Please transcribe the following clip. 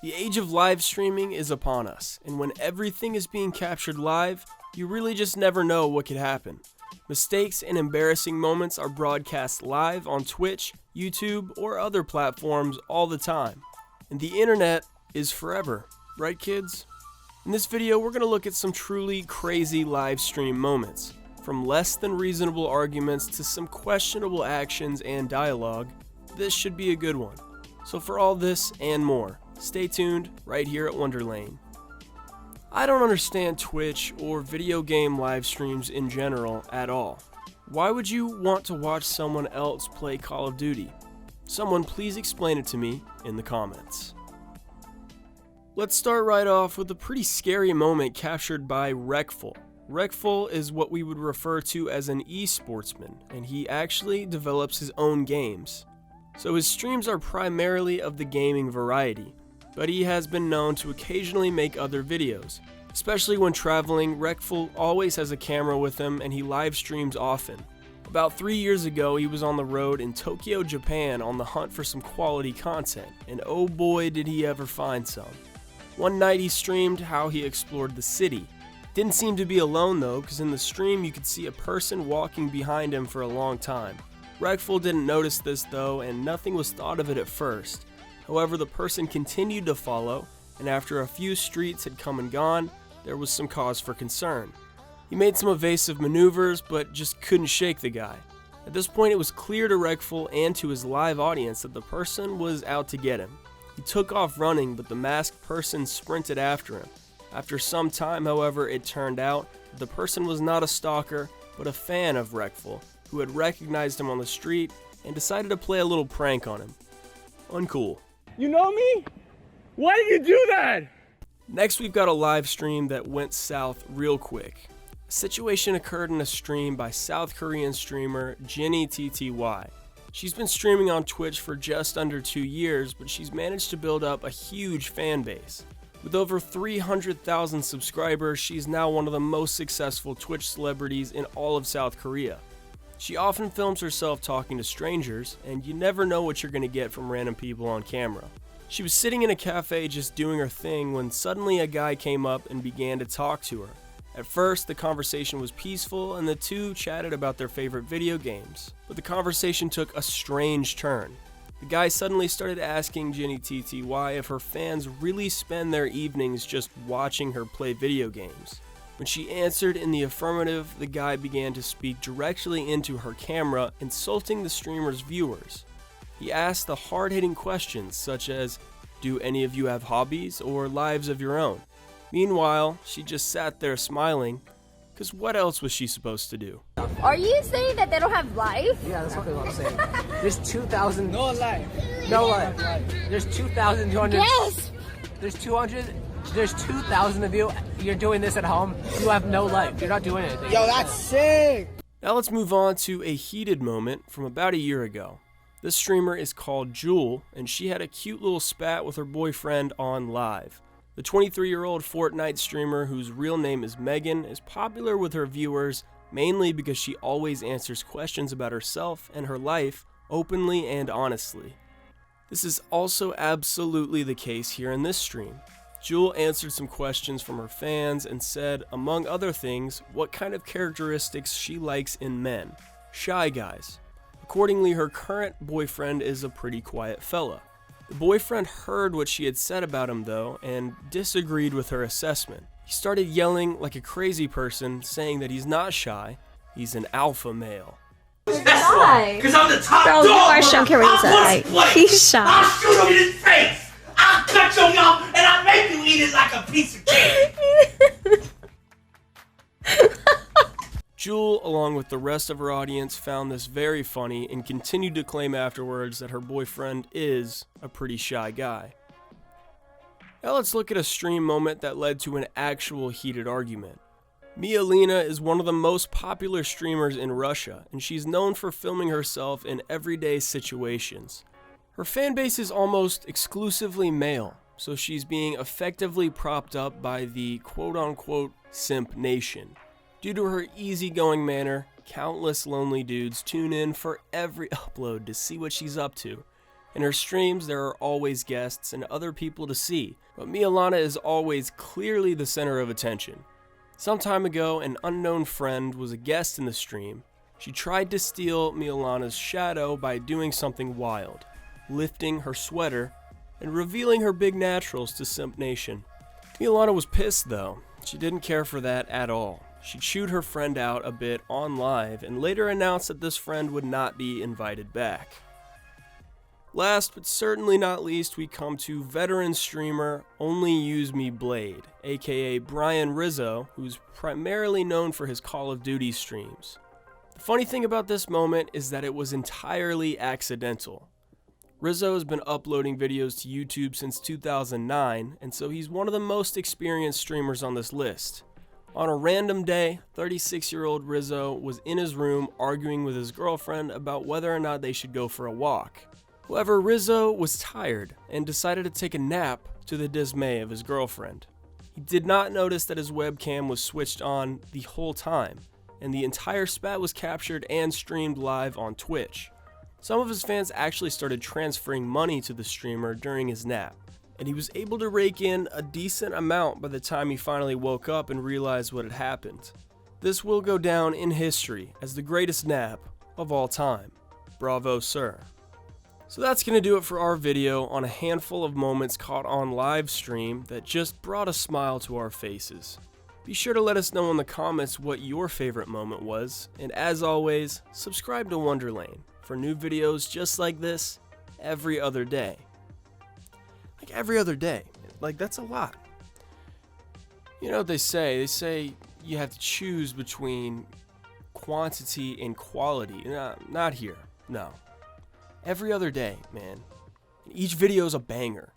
The age of live streaming is upon us, and when everything is being captured live, you really just never know what could happen. Mistakes and embarrassing moments are broadcast live on Twitch, YouTube, or other platforms all the time. And the internet is forever, right kids? In this video, we're going to look at some truly crazy live stream moments. From less than reasonable arguments to some questionable actions and dialogue, this should be a good one. So for all this and more, stay tuned right here at Wonderlane. I don't understand Twitch or video game live streams in general at all. Why would you want to watch someone else play Call of Duty? Someone please explain it to me in the comments. Let's start right off with a pretty scary moment captured by Reckful. Reckful is what we would refer to as an esportsman, and he actually develops his own games. So his streams are primarily of the gaming variety, but he has been known to occasionally make other videos. Especially when traveling, Reckful always has a camera with him and he live streams often. About 3 years ago, he was on the road in Tokyo, Japan on the hunt for some quality content, and oh boy did he ever find some. One night he streamed how he explored the city. Didn't seem to be alone though, because in the stream you could see a person walking behind him for a long time. Reckful didn't notice this though, and nothing was thought of it at first. However, the person continued to follow, and after a few streets had come and gone, there was some cause for concern. He made some evasive maneuvers, but just couldn't shake the guy. At this point, it was clear to Reckful and to his live audience that the person was out to get him. He took off running, but the masked person sprinted after him. After some time, however, it turned out that the person was not a stalker, but a fan of Reckful, who had recognized him on the street and decided to play a little prank on him. Uncool. You know me? Why did you do that? Next, we've got a live stream that went south real quick. A situation occurred in a stream by South Korean streamer Jenny TTY. She's been streaming on Twitch for just under 2 years, but she's managed to build up a huge fan base. With over 300,000 subscribers, she's now one of the most successful Twitch celebrities in all of South Korea. She often films herself talking to strangers, and you never know what you're going to get from random people on camera. She was sitting in a cafe just doing her thing when suddenly a guy came up and began to talk to her. At first, the conversation was peaceful and the two chatted about their favorite video games, but the conversation took a strange turn. The guy suddenly started asking Jenny TTY if her fans really spend their evenings just watching her play video games. When she answered in the affirmative, the guy began to speak directly into her camera, insulting the streamer's viewers. He asked the hard-hitting questions such as, "Do any of you have hobbies or lives of your own?" Meanwhile, she just sat there smiling, because what else was she supposed to do? Are you saying that they don't have life? Yeah, that's what I'm saying. There's 2,000... No life. No life. There's 2,200... Yes! There's 2,000 of you. You're doing this at home. You have no life. You're not doing anything. Yo, that's sick! Now let's move on to a heated moment from about a year ago. This streamer is called Jewel, and she had a cute little spat with her boyfriend on live. The 23-year-old Fortnite streamer, whose real name is Megan, is popular with her viewers mainly because she always answers questions about herself and her life openly and honestly. This is also absolutely the case here in this stream. Jewel answered some questions from her fans and said, among other things, what kind of characteristics she likes in men. Shy guys. Accordingly, her current boyfriend is a pretty quiet fella. The boyfriend heard what she had said about him though, and disagreed with her assessment. He started yelling like a crazy person, saying that he's not shy, he's an alpha male. Why? Because I'm the top Bro, dog. you are so crazy. He's shy. I'll shoot him in his face. I'll cut your mouth and I'll make you eat it like a piece of cake. Jewel, along with the rest of her audience, found this very funny and continued to claim afterwards that her boyfriend is a pretty shy guy. Now let's look at a stream moment that led to an actual heated argument. Miyalana is one of the most popular streamers in Russia, and she's known for filming herself in everyday situations. Her fanbase is almost exclusively male, so she's being effectively propped up by the quote-unquote simp nation. Due to her easygoing manner, countless lonely dudes tune in for every upload to see what she's up to. In her streams, there are always guests and other people to see, but Miyalana is always clearly the center of attention. Some time ago, an unknown friend was a guest in the stream. She tried to steal Miyalana's shadow by doing something wild, lifting her sweater and revealing her big naturals to Simp Nation. Miyalana was pissed though. She didn't care for that at all. She chewed her friend out a bit on live and later announced that this friend would not be invited back. Last but certainly not least, we come to veteran streamer Only Usemeblade, aka Brian Rizzo, who's primarily known for his Call of Duty streams. The funny thing about this moment is that it was entirely accidental. Rizzo has been uploading videos to YouTube since 2009, and so he's one of the most experienced streamers on this list. On a random day, 36-year-old Rizzo was in his room arguing with his girlfriend about whether or not they should go for a walk. However, Rizzo was tired and decided to take a nap to the dismay of his girlfriend. He did not notice that his webcam was switched on the whole time, and the entire spat was captured and streamed live on Twitch. Some of his fans actually started transferring money to the streamer during his nap, and he was able to rake in a decent amount by the time he finally woke up and realized what had happened. This will go down in history as the greatest nap of all time. Bravo, sir. So that's going to do it for our video on a handful of moments caught on live stream that just brought a smile to our faces. Be sure to let us know in the comments what your favorite moment was, and as always, subscribe to Wonderlane for new videos just like this every other day. Like every other day. Like that's a lot. You know what they say? They say you have to choose between quantity and quality. Not here. No. Every other day, man. Each video is a banger.